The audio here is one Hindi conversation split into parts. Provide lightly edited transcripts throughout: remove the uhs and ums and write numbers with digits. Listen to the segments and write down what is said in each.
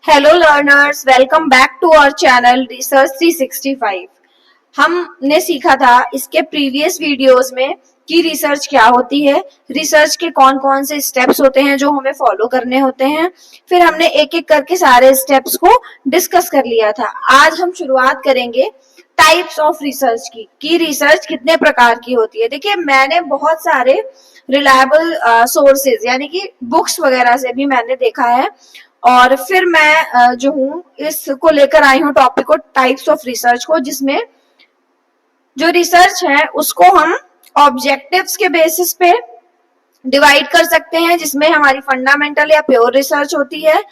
Hello learners, welcome back to our channel research 365। हमने सीखा था इसके प्रीवियस वीडियोस में कि रिसर्च क्या होती है, रिसर्च के कौन कौन से स्टेप्स होते हैं जो हमें फॉलो करने होते हैं। फिर हमने एक एक करके सारे स्टेप्स को डिस्कस कर लिया था। आज हम शुरुआत करेंगे टाइप्स ऑफ रिसर्च की, कि रिसर्च कितने प्रकार की होती है। देखिए, मैंने बहुत सारे रिलायबल सोर्सेज यानी कि बुक्स वगैरह से भी मैंने देखा है, और फिर मैं जो हूँ इसको लेकर आई हूँ टॉपिक को, टाइप्स ऑफ रिसर्च को, जिसमें जो रिसर्च है उसको हम ऑब्जेक्टिव्स के बेसिस पे डिवाइड कर सकते हैं, जिसमें हमारी फंडामेंटल या प्योर रिसर्च होती है,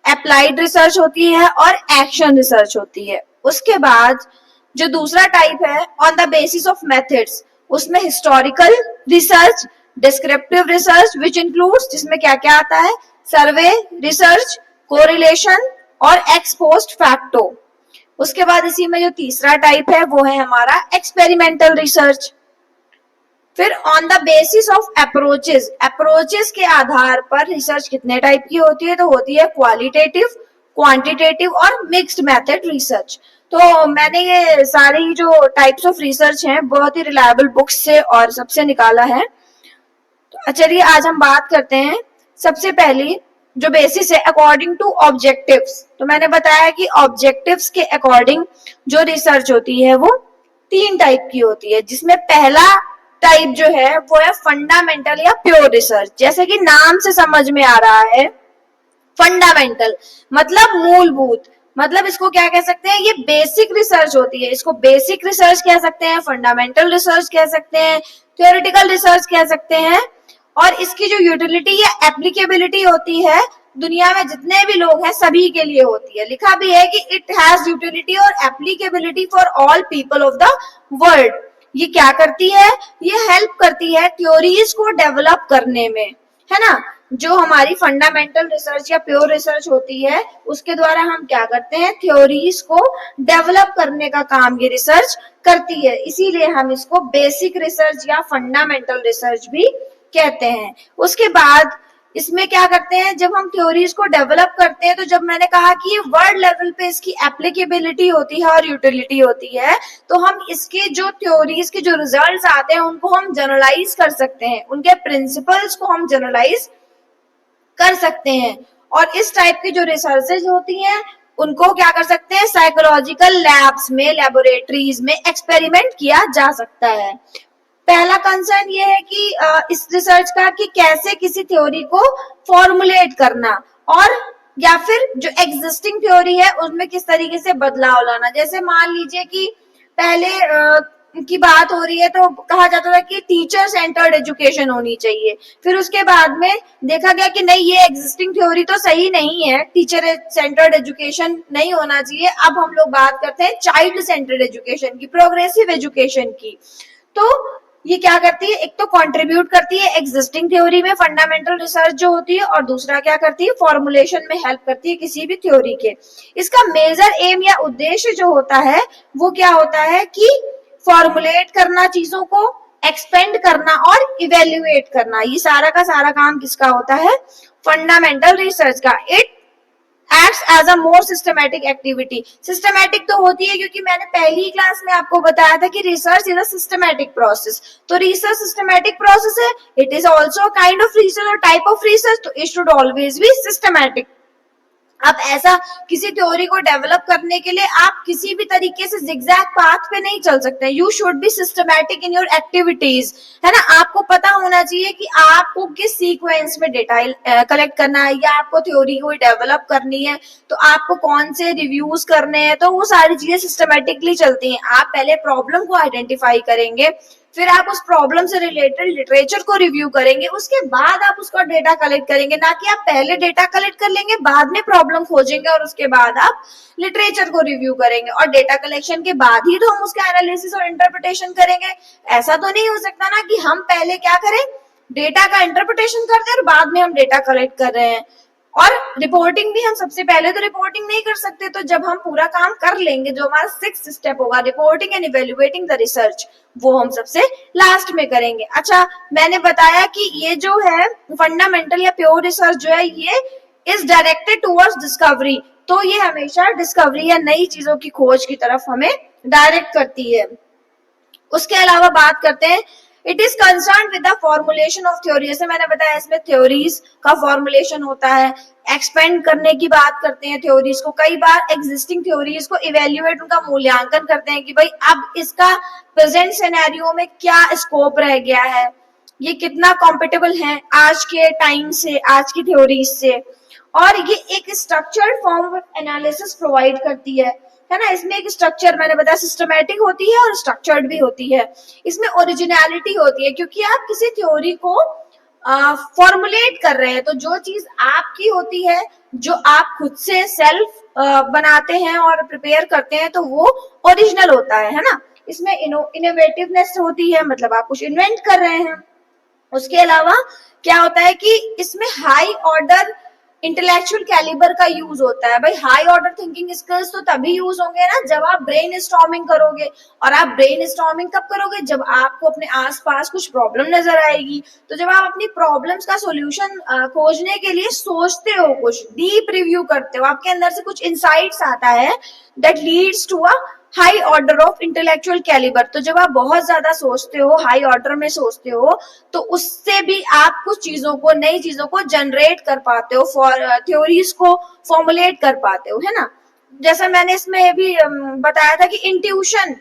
अप्लाइड रिसर्च होती है और एक्शन रिसर्च होती है। उसके बाद जो दूसरा टाइप है on the basis of methods, उसमें historical research, descriptive research which includes, जिसमें क्या क्या आता है, सर्वे रिसर्च, कोरिलेशन और एक्स पोस्ट फैक्टो। उसके बाद इसी में जो तीसरा टाइप है वो है हमारा एक्सपेरिमेंटल रिसर्च। फिर on the basis of approaches, approaches के आधार पर रिसर्च कितने टाइप की होती है, तो होती है क्वालिटेटिव, क्वांटिटेटिव और मिक्स्ड मेथड रिसर्च। तो मैंने ये सारी जो टाइप्स ऑफ रिसर्च हैं बहुत ही रिलायबल बुक्स से और सबसे निकाला है। तो चलिए आज हम बात करते हैं। सबसे पहली जो बेसिस है अकॉर्डिंग टू ऑब्जेक्टिव्स, तो मैंने बताया कि ऑब्जेक्टिव्स के अकॉर्डिंग जो रिसर्च होती है वो तीन टाइप की होती है, जिसमें पहला टाइप जो है वो है फंडामेंटल या प्योर रिसर्च। जैसे कि नाम से समझ में आ रहा है, फंडामेंटल मतलब मूलभूत, मतलब इसको क्या कह सकते हैं, ये बेसिक रिसर्च होती है। इसको बेसिक रिसर्च कह सकते हैं, फंडामेंटल रिसर्च कह सकते हैं, थ्योरेटिकल रिसर्च कह सकते हैं। और इसकी जो यूटिलिटी या एप्लीकेबिलिटी होती है दुनिया में जितने भी लोग हैं सभी के लिए होती है। लिखा भी है कि इट हैज यूटिलिटी और applicability for all people of the world. ये क्या करती है, ये हेल्प करती है थ्योरीज को डेवलप करने में, है ना। जो हमारी फंडामेंटल रिसर्च या प्योर रिसर्च होती है उसके द्वारा हम क्या करते हैं, थ्योरीज को डेवलप करने का काम ये रिसर्च करती है। इसीलिए हम इसको बेसिक रिसर्च या फंडामेंटल रिसर्च भी कहते हैं। उसके बाद इसमें क्या करते हैं, जब हम थ्योरीज को डेवलप करते हैं, तो जब मैंने कहा कि ये वर्ल्ड लेवल पे इसकी एप्लीकेबिलिटी होती है और यूटिलिटी होती है, तो हम इसके जो थ्योरीज के जो रिजल्ट्स आते हैं उनको हम जनरलाइज कर सकते हैं, उनके प्रिंसिपल्स को हम जनरलाइज कर सकते हैं। और इस टाइप की जो रिसर्चेज होती हैं उनको क्या कर सकते हैं, साइकोलॉजिकल लैब्स में, लेबोरेटरीज में एक्सपेरिमेंट किया जा सकता है। पहला कंसर्न ये है कि इस रिसर्च का कि कैसे किसी थ्योरी को फॉर्मुलेट करना, और या फिर जो एग्जिस्टिंग थ्योरी है उसमें किस तरीके से बदलाव लाना। जैसे मान लीजिए कि पहले की बात हो रही है तो कहा जाता था कि टीचर सेंटर्ड एजुकेशन होनी चाहिए, फिर उसके बाद में देखा गया कि नहीं, ये एग्जिस्टिंग थ्योरी तो सही नहीं है, टीचर सेंटर्ड एजुकेशन नहीं होना चाहिए। अब हम लोग बात करते हैं चाइल्ड सेंटर्ड एजुकेशन की, प्रोग्रेसिव एजुकेशन की। तो ये क्या करती है, एक तो कंट्रीब्यूट करती है एग्जिस्टिंग थ्योरी में फंडामेंटल रिसर्च जो होती है, और दूसरा क्या करती है, फॉर्मुलेशन में हेल्प करती है किसी भी थ्योरी के। इसका मेजर एम या उद्देश्य जो होता है वो क्या होता है कि फॉर्मुलेट करना, चीजों को एक्सपेंड करना और इवेल्युएट करना। ये सारा का सारा काम किसका होता है, फंडामेंटल रिसर्च का। It acts as a more systematic activity. Systematic तो होती है क्योंकि मैंने पहली क्लास में आपको बताया था कि research is a systematic process. तो रिसर्च सिस्टमैटिक प्रोसेस है, it is also kind of research और टाइप ऑफ रिसर्च, तो it should always be systematic. अब ऐसा किसी थ्योरी को डेवलप करने के लिए आप किसी भी तरीके से जिगजैग पाथ पे नहीं चल सकते। You should be systematic in your activities, है ना। आपको पता होना चाहिए कि आपको किस सीक्वेंस में डेटा कलेक्ट करना है, या आपको थ्योरी को डेवलप करनी है तो आपको कौन से रिव्यूज करने हैं, तो वो सारी चीजें सिस्टमैटिकली चलती हैं। आप पहले प्रॉब्लम को आइडेंटिफाई करेंगे, फिर आप उस प्रॉब्लम से रिलेटेड लिटरेचर को रिव्यू करेंगे, उसके बाद आप उसका डेटा कलेक्ट करेंगे। ना कि आप पहले डेटा कलेक्ट कर लेंगे, बाद में प्रॉब्लम खोजेंगे और उसके बाद आप लिटरेचर को रिव्यू करेंगे, और डेटा कलेक्शन के बाद ही तो हम उसका एनालिसिस और इंटरप्रिटेशन करेंगे। ऐसा तो नहीं हो सकता ना कि हम पहले क्या करें, डेटा का इंटरप्रिटेशन करते हैं और बाद में हम डेटा कलेक्ट कर रहे हैं। और रिपोर्टिंग भी हम सबसे पहले तो रिपोर्टिंग नहीं कर सकते, तो जब हम पूरा काम कर लेंगे, जो हमारा 6th स्टेप होगा, reporting and evaluating the research, वो हम सबसे लास्ट में करेंगे। अच्छा, मैंने बताया कि ये जो है फंडामेंटल या प्योर रिसर्च जो है ये इज डायरेक्टेड टुवर्ड्स डिस्कवरी, तो ये हमेशा डिस्कवरी या नई चीजों की खोज की तरफ हमें डायरेक्ट करती है। उसके अलावा बात करते हैं, it is concern with the formulation of theory. जैसे मैंने बताया इसमें थ्योरीज का फॉर्मुलेशन होता है, एक्सपेंड करने की बात करते हैं थ्योरीज को, कई बार एग्जिस्टिंग थ्योरीज को इवेल्युएट, उनका मूल्यांकन करते हैं कि भाई अब इसका प्रेजेंट सिनेरियो में क्या स्कोप रह गया है, ये कितना कॉम्पेटेबल है आज के टाइम से, आज की थ्योरीज से। और ये एक structured form of analysis provide करती है ना। इसमें एक स्ट्रक्चर मैंने बताया सिस्टमैटिक होती है और स्ट्रक्चर्ड भी होती है। इसमें ओरिजिनलिटी होती है क्योंकि आप किसी थ्योरी को फॉर्मुलेट कर रहे हैं, तो जो चीज आपकी होती है, जो आप खुद से सेल्फ बनाते हैं और प्रिपेयर करते हैं, तो वो ओरिजिनल होता है ना। इसमें इनोवेटिवनेस होती है, मतलब आप कुछ इन्वेंट कर रहे हैं। उसके अलावा क्या होता है कि इसमें हाई ऑर्डर इंटेलेक्चुअल कैलिबर का यूज होता है। भाई हाई ऑर्डर थिंकिंग स्किल्स तो तभी यूज होंगे ना जब आप ब्रेन स्टॉर्मिंग करोगे, और आप ब्रेन स्टॉर्मिंग कब करोगे, जब आपको अपने आसपास कुछ प्रॉब्लम नजर आएगी। तो जब आप अपनी प्रॉब्लम्स का सॉल्यूशन खोजने के लिए सोचते हो, कुछ डीप रिव्यू करते हो, आपके अंदर से कुछ इंसाइट्स आता है that leads to a high order of intellectual calibre. तो जब आप बहुत ज्यादा सोचते हो, हाई ऑर्डर में सोचते हो, तो उससे भी आप कुछ चीजों को, नई चीजों को जनरेट कर पाते हो, थ्योरीज को फॉर्मुलेट कर पाते हो, है ना। जैसा मैंने इसमें भी बताया था कि इंट्यूशन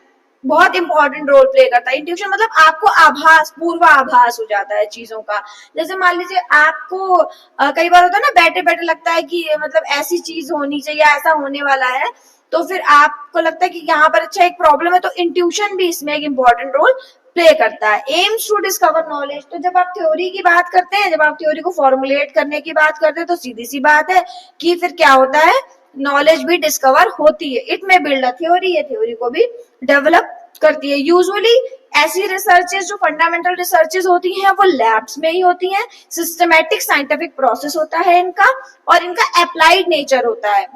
बहुत इंपॉर्टेंट रोल प्ले करता है। इंट्यूशन मतलब आपको आभास, पूर्वाभास हो जाता है चीजों का। जैसे मान लीजिए आपको कई बार होता है ना, बैठे बैठे लगता है कि मतलब ऐसी चीज होनी चाहिए, ऐसा होने वाला है, तो फिर आपको लगता है कि यहाँ पर अच्छा एक प्रॉब्लम है, तो इंट्यूशन भी इसमें एक इम्पोर्टेंट रोल प्ले करता है। Aims to discover knowledge. तो जब आप थ्योरी की बात करते हैं, जब आप थ्योरी को फॉर्मुलेट करने की बात करते हैं, तो सीधी सी बात है कि फिर क्या होता है, नॉलेज भी डिस्कवर होती है। इट में बिल्ड अ थ्योरी, ये थ्योरी को भी डेवलप करती है। यूजुअली ऐसी रिसर्चेस जो फंडामेंटल रिसर्चेस होती हैं वो लैब्स में ही होती हैं। सिस्टमैटिक साइंटिफिक प्रोसेस होता है इनका, और इनका अप्लाइड नेचर होता है,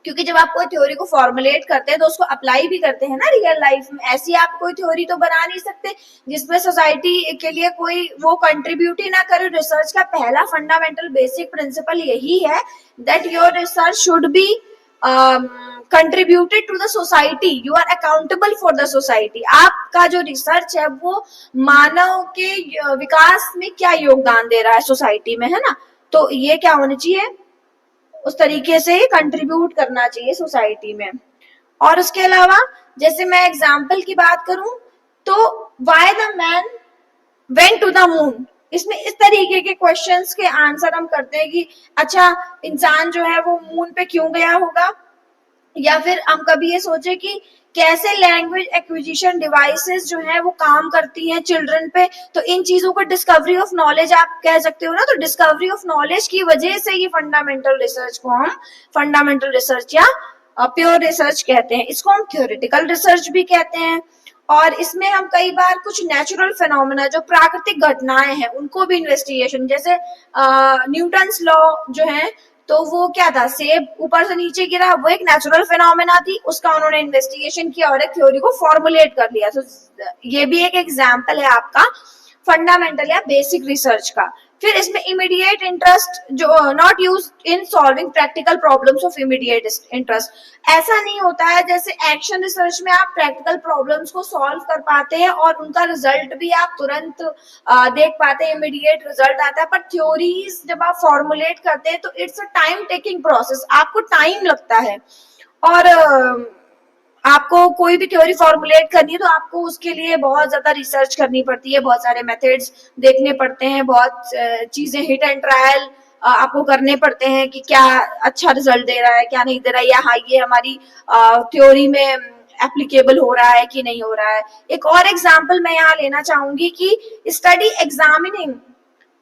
क्योंकि जब आप कोई थ्योरी को फॉर्मुलेट करते हैं तो उसको अप्लाई भी करते हैं ना रियल लाइफ में। ऐसी आप कोई थ्योरी तो बना नहीं सकते जिसमें सोसाइटी के लिए कोई वो कंट्रीब्यूट ही ना करे। रिसर्च का पहला फंडामेंटल बेसिक प्रिंसिपल यही है that your research should be contributed to the society, you are accountable for the society. आपका जो रिसर्च है वो मानव के विकास में क्या योगदान दे रहा है सोसाइटी में, है ना। तो ये क्या होना चाहिए, उस तरीके से कंट्रीब्यूट करना चाहिए सोसाइटी में। और उसके अलावा जैसे मैं एग्जाम्पल की बात करूं तो why the man went to the moon, इसमें इस तरीके के क्वेश्चंस के आंसर हम करते हैं कि अच्छा इंसान जो है वो मून पे क्यों गया होगा, या फिर हम कभी ये सोचे कि कैसे लैंग्वेज एक्विजिशन डिवाइसेस जो है वो काम करती हैं चिल्ड्रन पे। तो इन चीजों को डिस्कवरी ऑफ नॉलेज आप कह सकते हो ना। तो डिस्कवरी ऑफ नॉलेज की वजह से ये फंडामेंटल रिसर्च को हम फंडामेंटल रिसर्च या प्योर रिसर्च कहते हैं। इसको हम थ्योरेटिकल रिसर्च भी कहते हैं। और इसमें हम कई बार कुछ नेचुरल फिनोमेना, जो प्राकृतिक घटनाएं हैं, उनको भी इन्वेस्टिगेशन, जैसे न्यूटन्स लॉ जो है, तो वो क्या था, सेब ऊपर से नीचे गिरा, वो एक नेचुरल फिनोमेना थी, उसका उन्होंने इन्वेस्टिगेशन किया और एक थ्योरी को फॉर्मुलेट कर लिया। तो ये भी एक एग्जांपल है आपका फंडामेंटल या बेसिक रिसर्च का। फिर इसमें इमीडिएट इंटरेस्ट, जो not use in solving practical problems of immediate interest. ऐसा नहीं होता है जैसे एक्शन रिसर्च में आप प्रैक्टिकल प्रॉब्लम्स को सॉल्व कर पाते हैं और उनका रिजल्ट भी आप तुरंत देख पाते हैं, इमीडिएट रिजल्ट आता है। पर थ्योरीज जब आप फॉर्मुलेट करते हैं तो it's a time taking process, आपको टाइम लगता है। और आपको कोई भी थ्योरी फॉर्मुलेट करनी है तो आपको उसके लिए बहुत ज्यादा रिसर्च करनी पड़ती है, बहुत सारे मेथड्स देखने पड़ते हैं, बहुत चीजें हिट एंड ट्रायल आपको करने पड़ते हैं कि क्या अच्छा रिजल्ट दे रहा है, क्या नहीं दे रहा है, या हाँ ये हमारी थ्योरी में एप्लीकेबल हो रहा है कि नहीं हो रहा है। एक और एग्जाम्पल मैं यहाँ लेना चाहूंगी कि study examining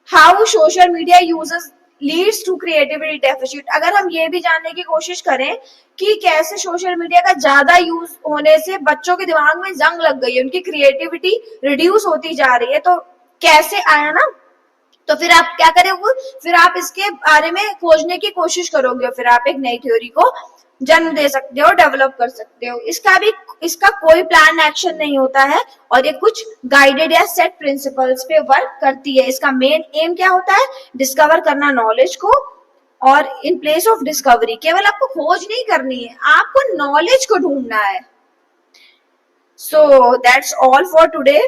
how social media usages leads to creativity deficit. अगर हम ये भी जानने की कोशिश करें कि कैसे सोशल मीडिया का ज्यादा यूज होने से बच्चों के दिमाग में जंग लग गई है, उनकी क्रिएटिविटी रिड्यूस होती जा रही है, तो कैसे आया ना। तो फिर आप क्या करोगे, फिर आप इसके बारे में खोजने की कोशिश करोगे, फिर आप एक नई थ्योरी को जन्म दे सकते हो, डेवलप कर सकते हो। इसका कोई प्लान एक्शन नहीं होता है और ये कुछ गाइडेड या सेट प्रिंसिपल्स पे वर्क करती है। इसका मेन एम क्या होता है, डिस्कवर करना नॉलेज को, और इन प्लेस ऑफ डिस्कवरी केवल आपको खोज नहीं करनी है, आपको नॉलेज को ढूंढना है। So that's all for today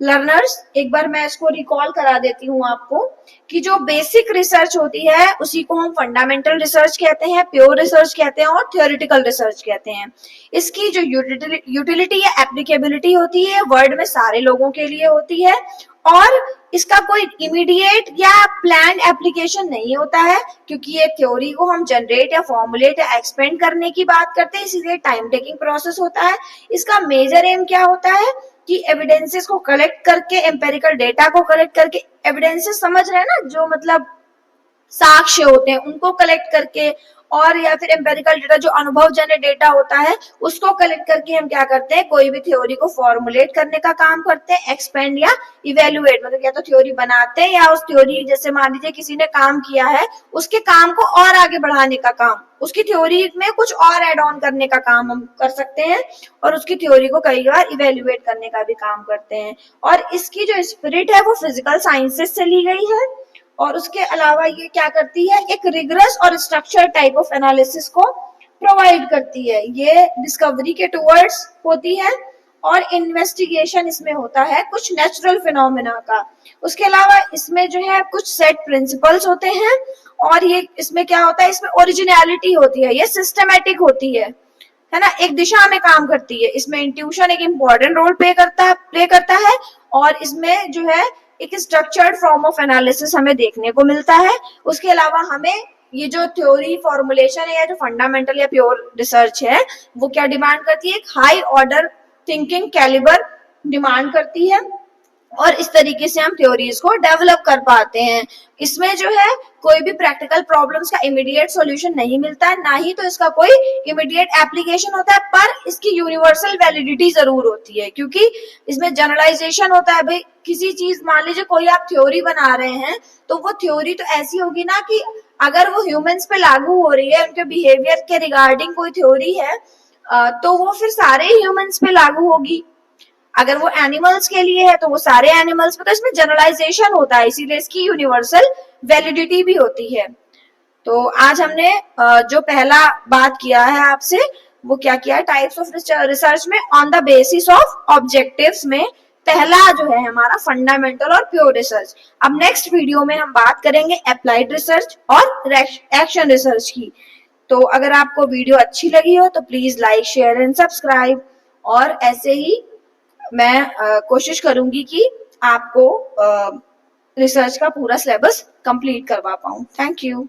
learners. एक बार मैं इसको रिकॉल करा देती हूँ आपको कि जो बेसिक रिसर्च होती है उसी को हम फंडामेंटल रिसर्च कहते हैं, प्योर रिसर्च कहते हैं और थ्योरेटिकल रिसर्च कहते हैं। इसकी जो यूटिलिटी या एप्लीकेबिलिटी होती है वर्ल्ड में सारे लोगों के लिए होती है और इसका कोई इमीडिएट या प्लान एप्लीकेशन नहीं होता है, क्योंकि ये थ्योरी को हम जनरेट या फॉर्मुलेट या एक्सपेंड करने की बात करते हैं, इसीलिए टाइम टेकिंग प्रोसेस होता है। इसका मेजर एम क्या होता है कि एविडेंसेस को कलेक्ट करके, एम्पेरिकल डेटा को कलेक्ट करके, एविडेंसेस समझ रहे हैं ना, जो मतलब साक्ष्य होते हैं उनको कलेक्ट करके, और या फिर एम्पेरिकल डेटा जो अनुभवजन्य डेटा होता है उसको कलेक्ट करके हम क्या करते हैं, कोई भी थ्योरी को फॉर्मुलेट करने का काम करते हैं, एक्सपेंड या इवेल्युएट, मतलब या तो थ्योरी बनाते हैं या उस थ्योरी, जैसे मान लीजिए किसी ने काम किया है उसके काम को और आगे बढ़ाने का काम, उसकी थ्योरी में कुछ और एड ऑन करने का काम हम कर सकते हैं और उसकी थ्योरी को कई बार इवेल्युएट करने का भी काम करते हैं। और इसकी जो स्पिरिट है वो फिजिकल साइंसेस से ली गई है और उसके अलावा ये क्या करती है, एक रिगरस और स्ट्रक्चर टाइप ऑफ एनालिसिस को प्रोवाइड करती है। ये डिस्कवरी के टुवर्ड्स होती है और इन्वेस्टिगेशन इसमें होता है कुछ नेचुरल फिनोमेना का। उसके अलावा इसमें जो है कुछ सेट प्रिंसिपल्स होते हैं और ये इसमें क्या होता है, इसमें ओरिजिनलिटी होती है, ये सिस्टमेटिक होती है ना, एक दिशा में काम करती है। इसमें इंट्यूशन एक इम्पोर्टेंट रोल प्ले करता है और इसमें जो है एक स्ट्रक्चर्ड फॉर्म ऑफ एनालिसिस हमें देखने को मिलता है। उसके अलावा हमें ये जो थ्योरी फॉर्मुलेशन है या जो फंडामेंटल या प्योर रिसर्च है वो क्या डिमांड करती है, एक high order thinking calibre demand करती है और इस तरीके से हम थ्योरीज को डेवलप कर पाते हैं। इसमें जो है कोई भी प्रैक्टिकल प्रॉब्लम्स का इमीडिएट सॉल्यूशन नहीं मिलता है, ना ही तो इसका कोई इमीडिएट एप्लीकेशन होता है, पर इसकी यूनिवर्सल वैलिडिटी जरूर होती है क्योंकि इसमें जनरलाइजेशन होता है। भाई किसी चीज, मान लीजिए कोई आप थ्योरी बना रहे हैं तो वो थ्योरी तो ऐसी होगी ना कि अगर वो ह्यूमंस पे लागू हो रही है, उनके बिहेवियर के रिगार्डिंग कोई थ्योरी है तो वो फिर सारे ह्यूमंस पे लागू होगी। अगर वो एनिमल्स के लिए है तो वो सारे एनिमल्स पे, तो इसमें जनरलाइजेशन होता है, इसीलिए इसकी यूनिवर्सल वैलिडिटी भी होती है। तो आज हमने जो पहला बात किया है आपसे वो क्या किया, टाइप्स ऑफ रिसर्च में on the basis of objectives में पहला जो है हमारा फंडामेंटल और प्योर रिसर्च। अब नेक्स्ट वीडियो में हम बात करेंगे अप्लाइड रिसर्च और एक्शन रिसर्च की। तो अगर आपको वीडियो अच्छी लगी हो तो please like, share and subscribe, और ऐसे ही मैं कोशिश करूंगी कि आपको रिसर्च का पूरा सिलेबस कंप्लीट करवा पाऊं। Thank you.